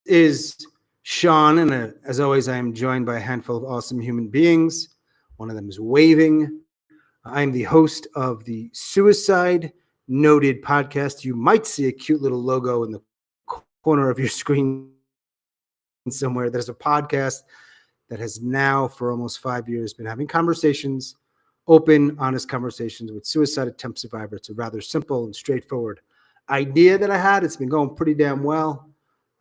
is Sean, and as always, I am joined by a handful of awesome human beings. One of them is waving. I am the host of the Suicide Noted podcast. You might see a cute little logo in the corner of your screen somewhere. There's a podcast that has now, for almost 5 years, been having conversations, open, honest conversations with suicide attempt survivors. It's a rather simple and straightforward idea that I had. It's been going pretty damn well.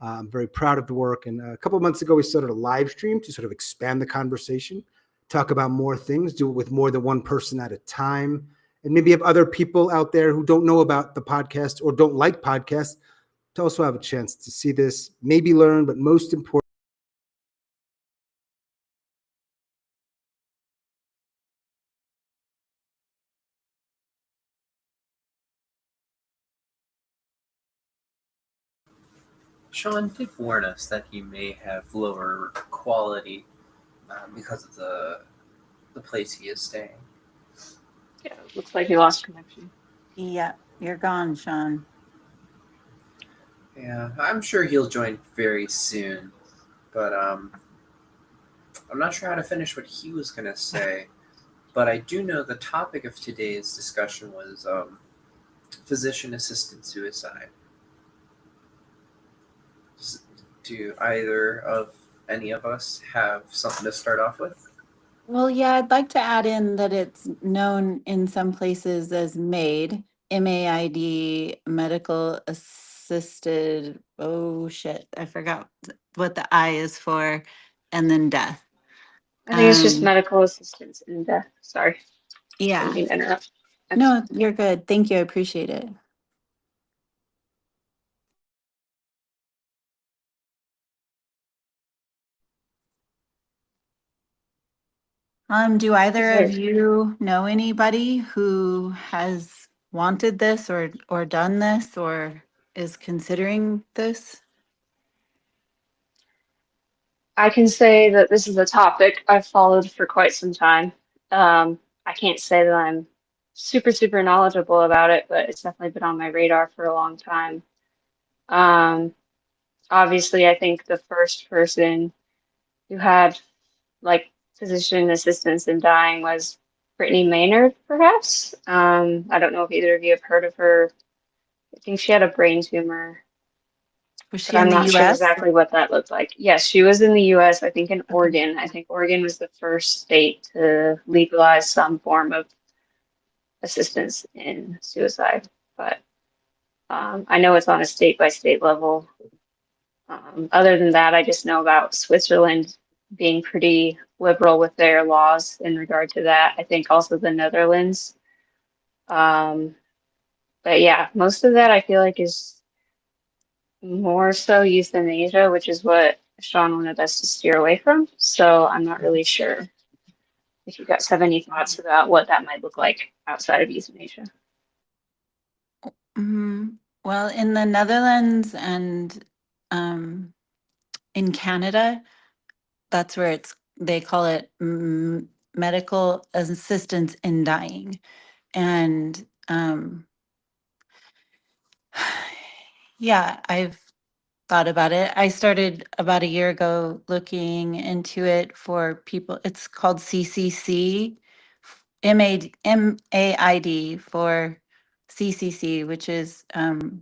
I'm very proud of the work. And a couple of months ago, we started a live stream to sort of expand the conversation, talk about more things, do it with more than one person at a time. And maybe have other people out there who don't know about the podcast or don't like podcasts to also have a chance to see this, maybe learn, but most important, Sean did warn us that he may have lower quality because of the place he is staying. Yeah, it looks like he lost connection. Yeah, you're gone, Sean. Yeah, I'm sure he'll join very soon, but I'm not sure how to finish what he was going to say. But I do know the topic of today's discussion was physician-assisted suicide. Do either of any of us have something to start off with? Well, yeah, I'd like to add in that it's known in some places as MAID, MAID, medical assisted. Oh shit, I forgot what the I is for, and then death. I think it's just medical assistance in death. Sorry. Yeah. Didn't mean to interrupt. No, you're good. Thank you. I appreciate it. Do either of you know anybody who has wanted this or done this or is considering this? I can say that this is a topic I've followed for quite some time. I can't say that I'm super, super knowledgeable about it, but it's definitely been on my radar for a long time. Obviously, I think the first person who had like physician assistance in dying was Brittany Maynard, perhaps. I don't know if either of you have heard of her. I think she had a brain tumor. Was she But I'm in the not sure US? exactly what that looked like. Yes, she was in the US, I think in Oregon. I think Oregon was the first state to legalize some form of assistance in suicide. But I know it's on a state by state level. Other than that, I just know about Switzerland being pretty liberal with their laws in regard to that. I think also the Netherlands. But yeah, most of that I feel like is more so euthanasia, which is what Sean wanted us to steer away from. So I'm not really sure if you guys have any thoughts about what that might look like outside of euthanasia. Well, in the Netherlands and in Canada, that's where they call it medical assistance in dying. And yeah, I've thought about it. I started about a year ago looking into it for people. It's called CCC, MAID for CCC, which is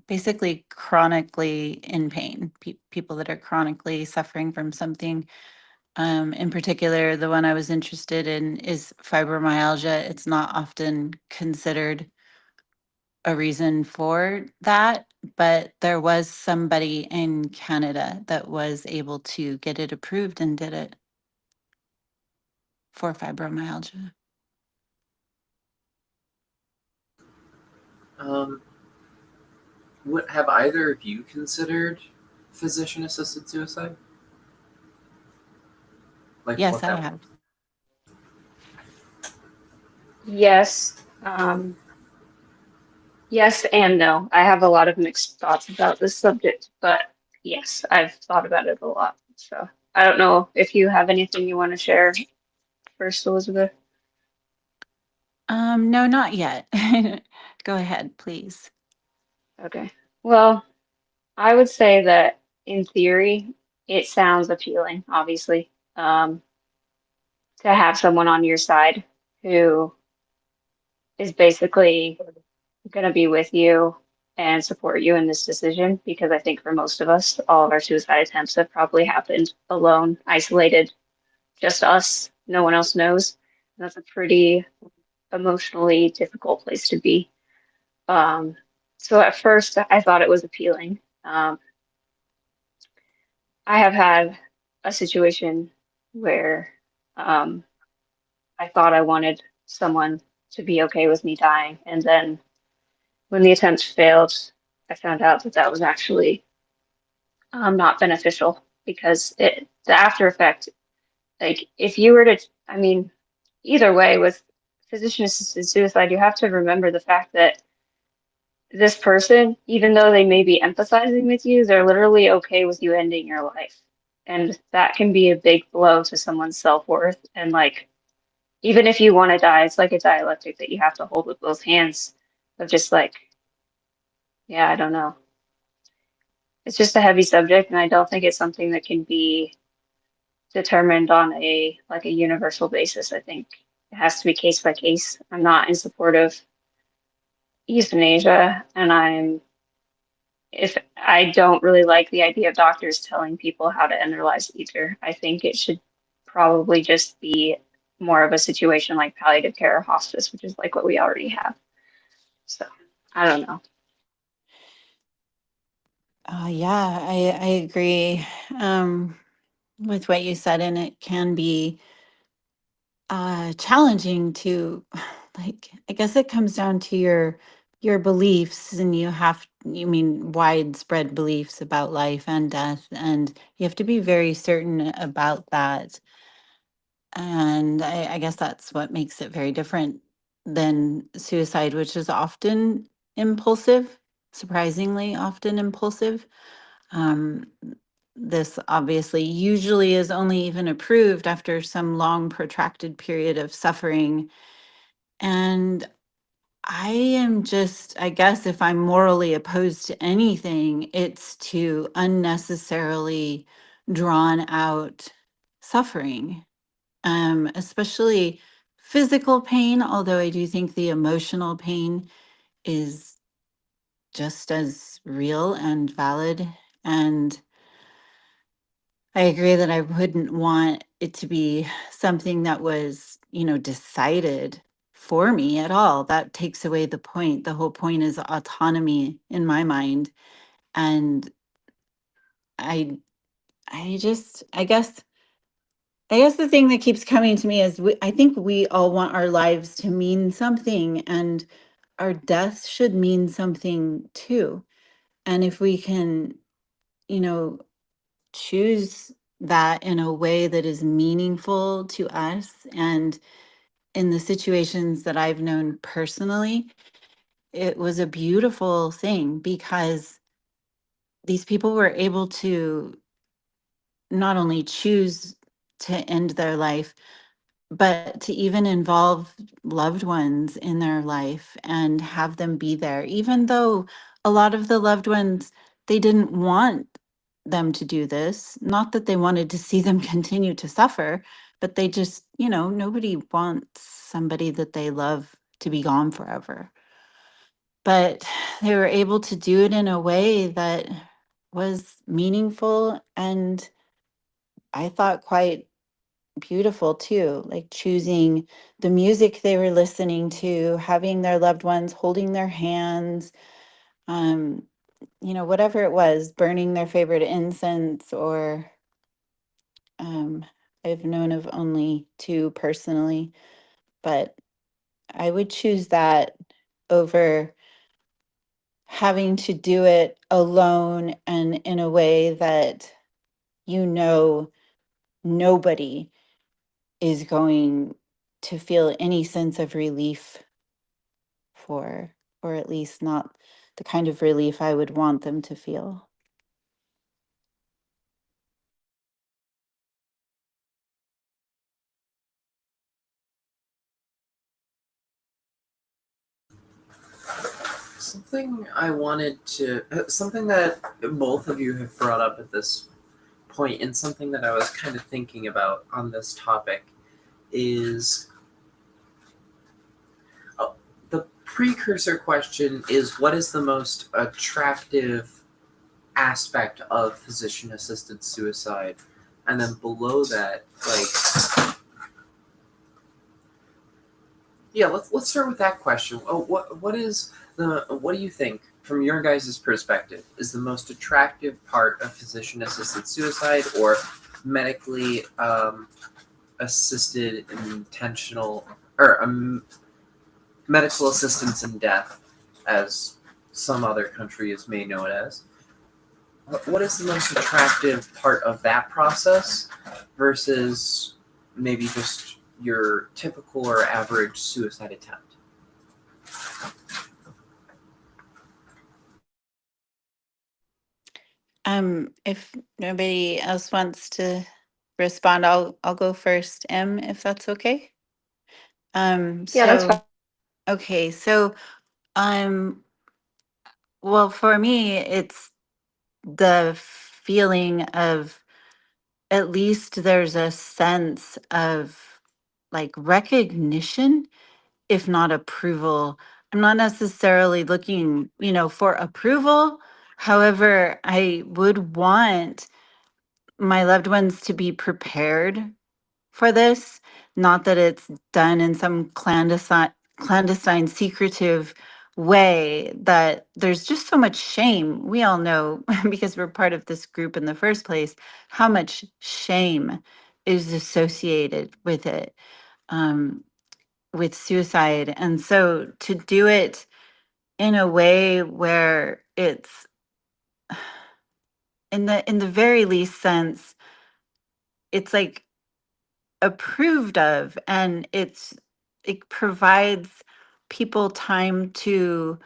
basically chronically in pain, people that are chronically suffering from something. In particular, the one I was interested in is fibromyalgia. It's not often considered a reason for that, but there was somebody in Canada that was able to get it approved and did it for fibromyalgia. What have either of you considered physician-assisted suicide? Yes, I have. Yes. Yes and no. I have a lot of mixed thoughts about this subject, but yes, I've thought about it a lot. So I don't know if you have anything you want to share first, Elizabeth. No, not yet. Go ahead, please. Okay. Well, I would say that in theory, it sounds appealing, obviously, to have someone on your side who is basically going to be with you and support you in this decision. Because I think for most of us, all of our suicide attempts have probably happened alone, isolated, just us. No one else knows. And that's a pretty emotionally difficult place to be. So at first, I thought it was appealing. I have had a situation where um, I thought I wanted someone to be okay with me dying, and then when the attempt failed, I found out that that was actually not beneficial because the after effect, like if you were to, I mean, either way with physician assisted suicide, you have to remember the fact that this person, even though they may be empathizing with you, they're literally okay with you ending your life. And that can be a big blow to someone's self-worth. And like, even if you want to die, it's like a dialectic that you have to hold with both hands of just like, yeah, I don't know. It's just a heavy subject, and I don't think it's something that can be determined on a like a universal basis. I think it has to be case by case. I'm not in support of euthanasia, and if I don't really like the idea of doctors telling people how to end their lives either. I think it should probably just be more of a situation like palliative care or hospice, which is like what we already have. So I don't know. Yeah, I agree with what you said, and it can be challenging to like, I guess it comes down to your beliefs, and you mean widespread beliefs about life and death, and you have to be very certain about that. And I guess that's what makes it very different than suicide, which is often impulsive, surprisingly often impulsive. Um, this obviously usually is only even approved after some long protracted period of suffering. And I am just, I guess, if I'm morally opposed to anything, it's to unnecessarily drawn out suffering, especially physical pain, although I do think the emotional pain is just as real and valid. And I agree that I wouldn't want it to be something that was, decided for me at all. That takes away the point. The whole point is autonomy in my mind. And I I guess the thing that keeps coming to me is I think we all want our lives to mean something, and our death should mean something too. And if we can, you know, choose that in a way that is meaningful to us, and in the situations that I've known personally, it was a beautiful thing because these people were able to not only choose to end their life, but to even involve loved ones in their life and have them be there, even though a lot of the loved ones, they didn't want them to do this. Not that they wanted to see them continue to suffer, but they just, nobody wants somebody that they love to be gone forever. But they were able to do it in a way that was meaningful, and I thought quite beautiful too, like choosing the music they were listening to, having their loved ones holding their hands, um, whatever it was, burning their favorite incense, or I've known of only two personally, but I would choose that over having to do it alone and in a way that nobody is going to feel any sense of relief for, or at least not the kind of relief I would want them to feel. Something I wanted to, something that both of you have brought up at this point, and something that I was kind of thinking about on this topic is the precursor question is, what is the most attractive aspect of physician assisted suicide? And then below that, like, yeah, let's start with that question. Oh, what do you think, from your guys' perspective, is the most attractive part of physician assisted suicide, or medically assisted intentional, or medical assistance in death, as some other countries may know it as? What is the most attractive part of that process versus maybe just your typical or average suicide attempt? If nobody else wants to respond, I'll go first, M, if that's okay. Yeah, that's fine. Okay, so um, well, for me, it's the feeling of, at least there's a sense of like recognition, if not approval. I'm not necessarily looking, for approval. However, I would want my loved ones to be prepared for this. Not that it's done in some clandestine, secretive way, that there's just so much shame. We all know, because we're part of this group in the first place, how much shame is associated with it, with suicide. And so to do it in a way where it's, in the very least sense, it's like approved of, and it provides people time to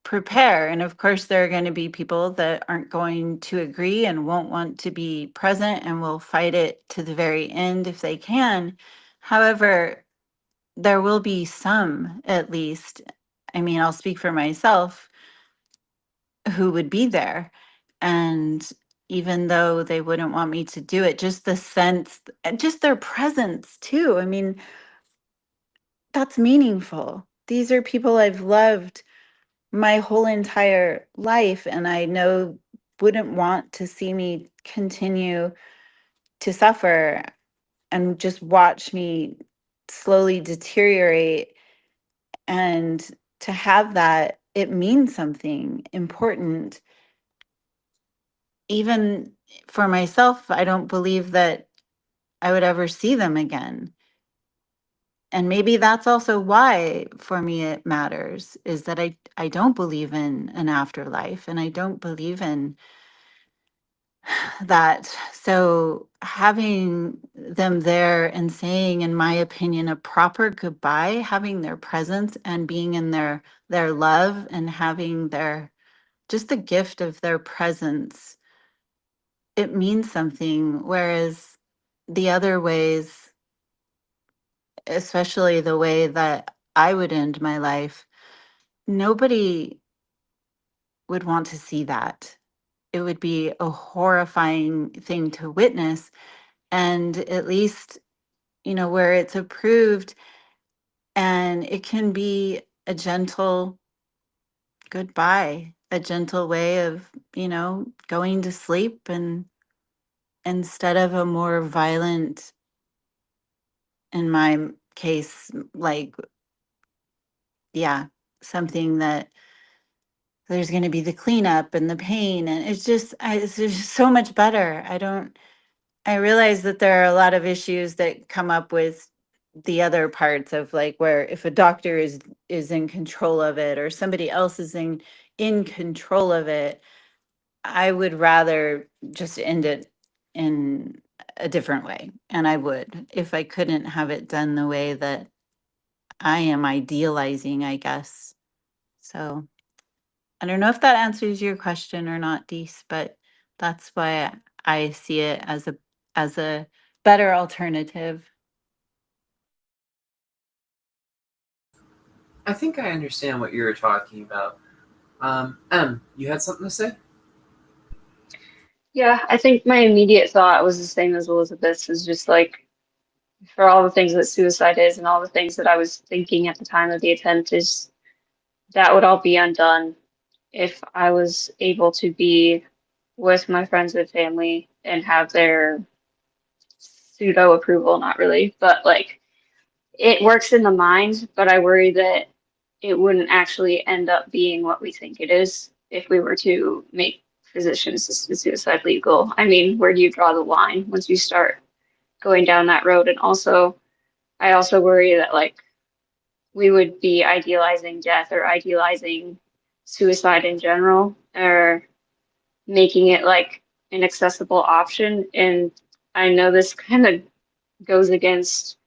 prepare. And of course, there are going to be people that aren't going to agree and won't want to be present and will fight it to the very end if they can. However, there will be some, at least, I mean, I'll speak for myself, who would be there. And even though they wouldn't want me to do it, just the sense, and just their presence too. I mean, that's meaningful. These are people I've loved my whole entire life, and I know wouldn't want to see me continue to suffer and just watch me slowly deteriorate. And to have that, it means something important. Even for myself, I don't believe that I would ever see them again. And maybe that's also why, for me, it matters, is that I don't believe in an afterlife, and I don't believe in that. So having them there and saying, in my opinion, a proper goodbye, having their presence and being in their love, and having their, just the gift of their presence, it means something. Whereas the other ways, especially the way that I would end my life, nobody would want to see that. It would be a horrifying thing to witness. And at least, where it's approved, and it can be a gentle goodbye, a gentle way of, going to sleep, and instead of a more violent, in my case, like, yeah, something that there's going to be the cleanup and the pain, and it's just so much better. I realize that there are a lot of issues that come up with the other parts of, like, where if a doctor is in control of it, or somebody else is in control of it, I would rather just end it in a different way. And I would, if I couldn't have it done the way that I am idealizing, I guess. So I don't know if that answers your question or not, Deece, but that's why I see it as a better alternative. I think I understand what you were talking about. You had something to say? Yeah, I think my immediate thought was the same as Elizabeth's, is just like for all the things that suicide is and all the things that I was thinking at the time of the attempt is that would all be undone if I was able to be with my friends and family and have their pseudo approval, not really, but like it works in the mind, but I worry that it wouldn't actually end up being what we think it is if we were to make physician-assisted suicide legal. I mean, where do you draw the line once you start going down that road? And also, I also worry that like we would be idealizing death or idealizing suicide in general, or making it like an accessible option. And I know this kind of goes against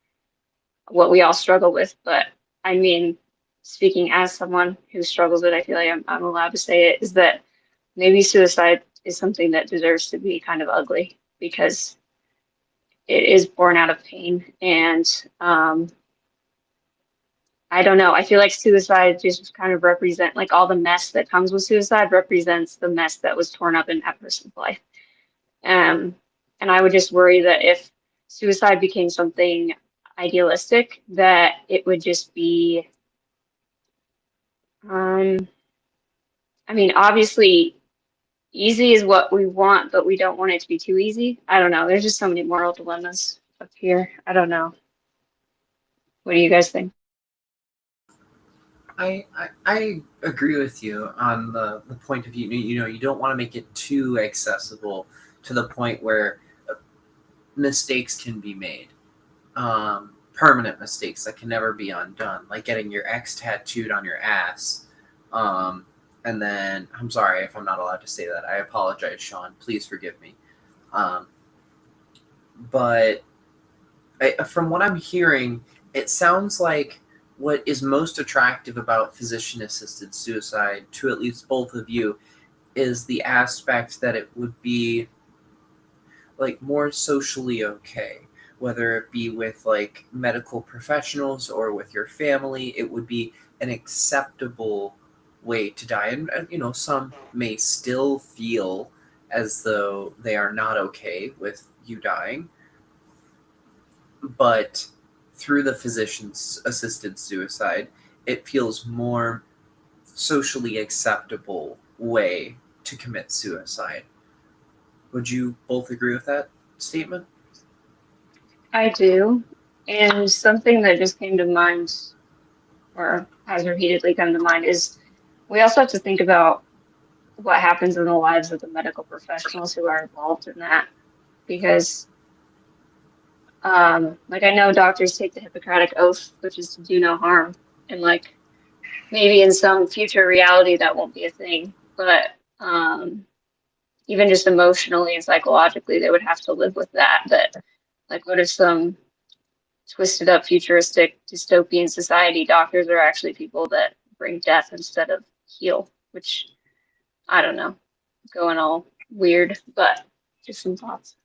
what we all struggle with, but I mean, speaking as someone who struggles with it, I feel like I'm allowed to say it, is that maybe suicide is something that deserves to be kind of ugly because it is born out of pain. And I don't know. I feel like suicide just kind of represent like all the mess that comes with suicide represents the mess that was torn up in that person's life. Um, and I would just worry that if suicide became something idealistic, that it would just be, um, I mean, obviously, easy is what we want, but we don't want it to be too easy. I don't know. There's just so many moral dilemmas up here. I don't know. What do you guys think? I agree with you on the point of view. You don't want to make it too accessible to the point where mistakes can be made, permanent mistakes that can never be undone, like getting your ex tattooed on your ass. And then I'm sorry if I'm not allowed to say that. I apologize, Sean. Please forgive me. Um, but from what I'm hearing, it sounds like what is most attractive about physician-assisted suicide, to at least both of you, is the aspect that it would be like more socially okay, whether it be with like medical professionals or with your family. It would be an acceptable way to die. And some may still feel as though they are not okay with you dying, but through the physician's assisted suicide, it feels more socially acceptable way to commit suicide. Would you both agree with that statement? I do. And something that just came to mind, or has repeatedly come to mind, is we also have to think about what happens in the lives of the medical professionals who are involved in that. Because, like, I know doctors take the Hippocratic Oath, which is to do no harm. And, like, maybe in some future reality that won't be a thing. But even just emotionally and psychologically, they would have to live with that. That, like, what if some twisted up futuristic dystopian society, doctors are actually people that bring death instead of heal, which I don't know, going all weird, but just some thoughts.